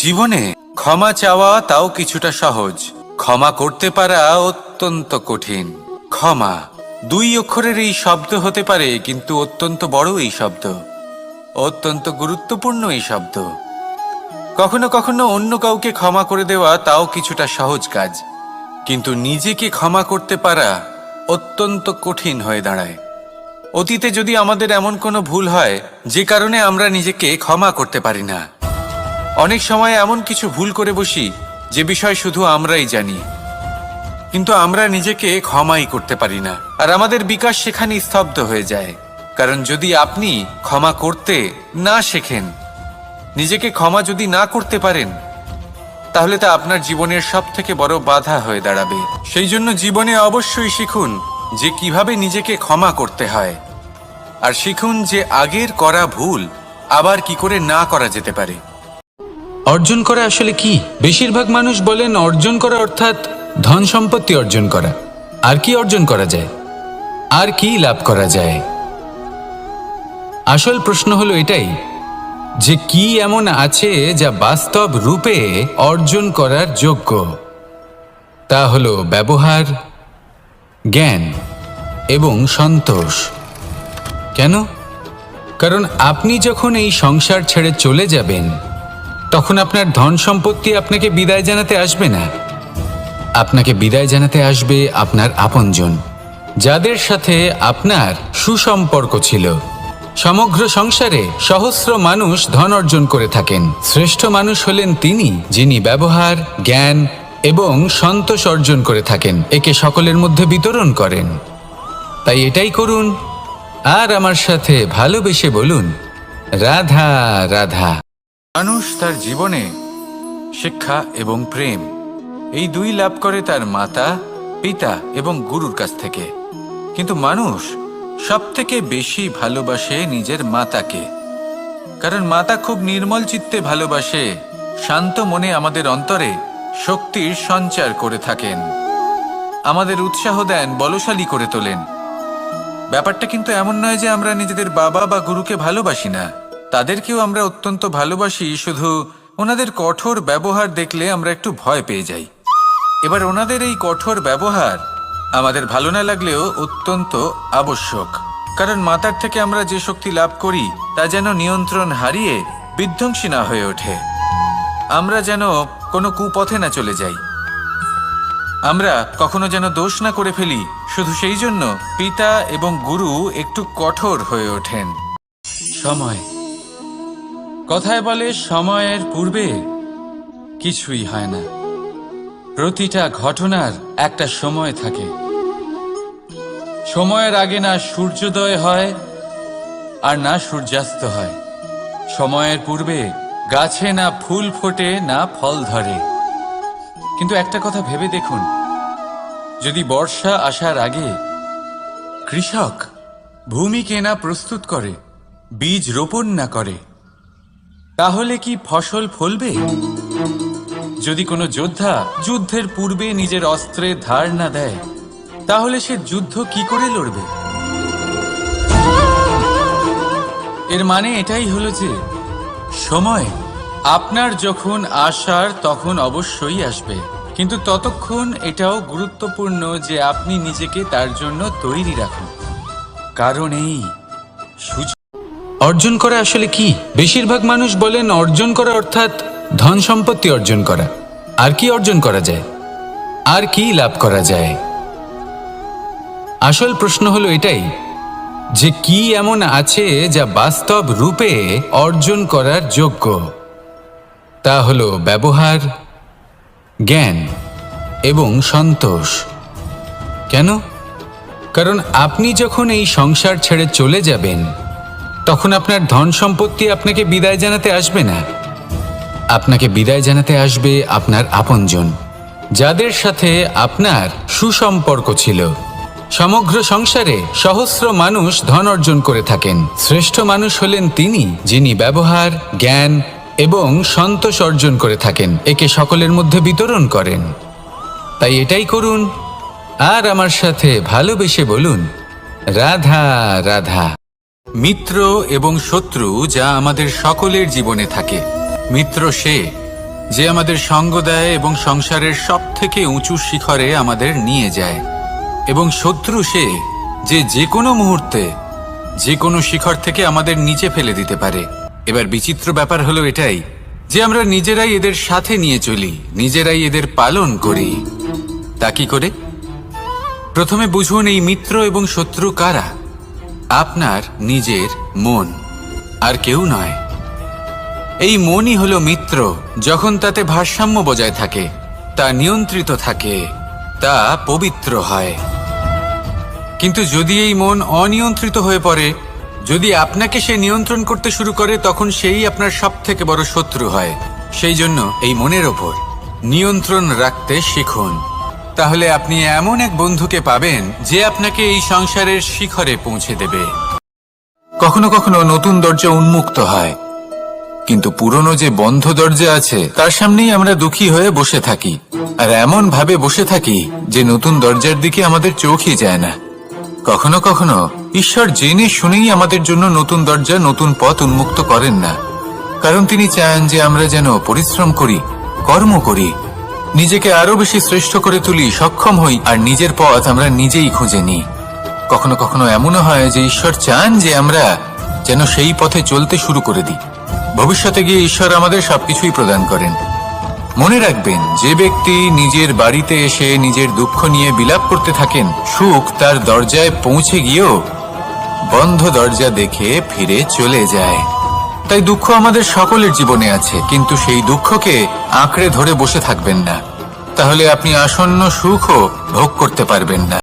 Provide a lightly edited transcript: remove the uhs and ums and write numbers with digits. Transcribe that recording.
জীবনে ক্ষমা চাওয়া তাও কিছুটা সহজ, ক্ষমা করতে পারা অত্যন্ত কঠিন। ক্ষমা দুই অক্ষরের এই শব্দ হতে পারে, কিন্তু অত্যন্ত বড় এই শব্দ, অত্যন্ত গুরুত্বপূর্ণ এই শব্দ। কখনো কখনো অন্য কাউকে ক্ষমা করে দেওয়া তাও কিছুটা সহজ কাজ, কিন্তু নিজেকে ক্ষমা করতে পারা অত্যন্ত কঠিন হয়ে দাঁড়ায়। অতীতে যদি আমাদের এমন কোনো ভুল হয় যে কারণে আমরা নিজেকে ক্ষমা করতে পারি না, অনেক সময় এমন কিছু ভুল করে বসি যে বিষয় শুধু আমরাই জানি, কিন্তু আমরা নিজেকে ক্ষমাই করতে পারি না, আর আমাদের বিকাশ সেখানে স্তব্ধ হয়ে যায়। কারণ যদি আপনি ক্ষমা করতে না শেখেন, নিজেকে ক্ষমা যদি না করতে পারেন, তাহলে তা আপনার জীবনের সবথেকে বড় বাধা হয়ে দাঁড়াবে। সেই জন্য জীবনে অবশ্যই শিখুন যে কিভাবে নিজেকে ক্ষমা করতে হয়, আর শিখুন যে আগের করা ভুল আবার কি করে না করা যেতে পারে। অর্জন করা আসলে কি? বেশিরভাগ মানুষ বলেন অর্জন করা অর্থাৎ ধন সম্পত্তি অর্জন করা। আর কি অর্জন করা যায়? আর কি লাভ করা যায়? আসল প্রশ্ন হলো এটাই যে কি এমন আছে যা বাস্তব রূপে অর্জন করার যোগ্য। তা হলো ব্যবহার, জ্ঞান এবং সন্তোষ। কেন? কারণ আপনি যখন এই সংসার ছেড়ে চলে যাবেন, তখন আপনার ধন সম্পত্তি আপনাকে বিদায় জানাতে আসবে না। আপনাকে বিদায় জানাতে আসবে আপনার আপনজন, যাদের সাথে আপনার সুসম্পর্ক ছিল। সমগ্র সংসারে সহস্র মানুষ ধন অর্জন করে থাকেন। শ্রেষ্ঠ মানুষ হলেন তিনি যিনি ব্যবহার, জ্ঞান এবং সন্তোষ অর্জন করে থাকেন, একে সকলের মধ্যে বিতরণ করেন। তাই এটাই করুন, আর আমার সাথে ভালোবেসে বলুন, রাধা রাধা। মানুষ তার জীবনে শিক্ষা এবং প্রেম এই দুই লাভ করে তার মাতা, পিতা এবং গুরুর কাছ থেকে। কিন্তু মানুষ সবথেকে বেশি ভালোবাসে নিজের মাতাকে, কারণ মাতা খুব নির্মল চিত্তে ভালোবাসে, শান্ত মনে আমাদের অন্তরে শক্তির সঞ্চার করে থাকেন, আমাদের উৎসাহ দেন, বলশালী করে তোলেন। ব্যাপারটা কিন্তু এমন নয় যে আমরা নিজেদের বাবা বা গুরুকে ভালোবাসি না, তাদেরকেও আমরা অত্যন্ত ভালোবাসি, শুধু ওনাদের কঠোর ব্যবহার দেখলে আমরা একটু ভয় পেয়ে যাই। এবার ওনাদের এই কঠোর ব্যবহার আমাদের ভালো না লাগলেও অত্যন্ত আবশ্যক, কারণ মাতার থেকে আমরা যে শক্তি লাভ করি তা যেন নিয়ন্ত্রণ হারিয়ে বিধ্বংসী না হয়ে ওঠে, আমরা যেন কোনো কুপথে না চলে যাই, আমরা কখনো যেন দোষ না করে ফেলি। শুধু সেই জন্য পিতা এবং গুরু একটু কঠোর হয়ে ওঠেন। সময়, কথায় বলে সময়ের পূর্বে কিছুই হয় না। প্রতিটা ঘটনার একটা সময় থাকে। সময়ের আগে না সূর্যোদয় হয় আর না সূর্যাস্ত হয়। সময়ের পূর্বে গাছে না ফুল ফোটে না ফল ধরে। কিন্তু একটা কথা ভেবে দেখুন, যদি বর্ষা আসার আগে কৃষক ভূমিকে না প্রস্তুত করে, বীজ রোপণ না করে, তাহলে কি ফসল ফলবে? যদি কোনো যোদ্ধা যুদ্ধের পূর্বে নিজের অস্ত্রের ধার না দেয়, তাহলে সে যুদ্ধ কি করে লড়বে? এর মানে এটাই হলো যে সময় আপনার যখন আসার তখন অবশ্যই আসবে, কিন্তু ততক্ষণ এটাও গুরুত্বপূর্ণ যে আপনি নিজেকে তার জন্য তৈরি রাখুন, কারণ এই অর্জন করা আসলে কি? বেশিরভাগ মানুষ বলেন অর্জন করা অর্থাৎ ধন সম্পত্তি অর্জন করা। আর কি অর্জন করা যায়? আর কি লাভ করা যায়? আসল প্রশ্ন হলো এটাই যে কি এমন আছে যা বাস্তব রূপে অর্জন করার যোগ্য। তা হলো ব্যবহার, জ্ঞান এবং সন্তোষ। কেন? কারণ আপনি যখন এই সংসার ছেড়ে চলে যাবেন, তখন আপনার ধন সম্পত্তি আপনাকে বিদায় জানাতে আসবে না। আপনাকে বিদায় জানাতে আসবে আপনার আপনজন, যাদের সাথে আপনার সুসম্পর্ক ছিল। সমগ্র সংসারে সহস্র মানুষ ধন অর্জন করে থাকেন। শ্রেষ্ঠ মানুষ হলেন তিনি যিনি ব্যবহার, জ্ঞান এবং সন্তোষ অর্জন করে থাকেন, একে সকলের মধ্যে বিতরণ করেন। তাই এটাই করুন, আর আমার সাথে ভালোবেসে বলুন, রাধা রাধা। মিত্র এবং শত্রু যা আমাদের সকলের জীবনে থাকে। মিত্র সে যে আমাদের সঙ্গ দেয় এবং সংসারের সব থেকে উঁচু শিখরে আমাদের নিয়ে যায়। এবং শত্রু সে যে কোনো মুহূর্তে যে কোনো শিখর থেকে আমাদের নিচে ফেলে দিতে পারে। এবার বিচিত্র ব্যাপার হলো এটাই যে আমরা নিজেরাই এদের সাথে নিয়ে চলি, নিজেরাই এদের পালন করি। তা কি করে? প্রথমে বুঝুন এই মিত্র এবং শত্রু কারা। আপনার নিজের মন, আর কেউ নয়। এই মনই হলো মিত্র যখন তাতে ভারসাম্য বজায় থাকে, তা নিয়ন্ত্রিত থাকে, তা পবিত্র হয়। কিন্তু যদি এই মন অনিয়ন্ত্রিত হয়ে পড়ে, যদি আপনাকে সে নিয়ন্ত্রণ করতে শুরু করে, তখন সেই আপনার সব থেকে বড় শত্রু হয়। সেই জন্য এই মনের ওপর নিয়ন্ত্রণ রাখতে শিখুন। তাহলে আপনি এমন এক বন্ধুকে পাবেন যে আপনাকে এই সংসারের শিখরে পৌঁছে দেবে। কখনো কখনো নতুন দরজা উন্মুক্ত হয়, কিন্তু পুরনো যে বন্ধ দরজা আছে তার সামনেই আমরা দুঃখী হয়ে বসে থাকি, আর এমন ভাবে বসে থাকি যে নতুন দরজার দিকে আমাদের চোখই যায় না। কখনো কখনো ঈশ্বর জেনে শুনেই আমাদের জন্য নতুন দরজা, নতুন পথ উন্মুক্ত করেন না, কারণ তিনি চান যে আমরা যেন পরিশ্রম করি, কর্ম করি, নিজেকে আরো বেশি শ্রেষ্ঠ করে তুলি, সক্ষম হই, আর নিজের পথ আমরা নিজেই খুঁজে নিই। কখনো কখনো এমনও হয় যে ঈশ্বর চান যে আমরা যেন সেই পথে চলতে শুরু করে দিই। ভবিষ্যতে গিয়ে ঈশ্বর আমাদের সবকিছুই প্রদান করেন। মনে রাখবেন, যে ব্যক্তি নিজের বাড়িতে এসে নিজের দুঃখ নিয়ে বিলাপ করতে থাকেন, সুখ তার দরজায় পৌঁছে গিয়েও বন্ধ দরজা দেখে ফিরে চলে যায়। তাই দুঃখ আমাদের সকলের জীবনে আছে, কিন্তু সেই দুঃখকে আঁকড়ে ধরে বসে থাকবেন না, তাহলে আপনি আসন্ন সুখও ভোগ করতে পারবেন না।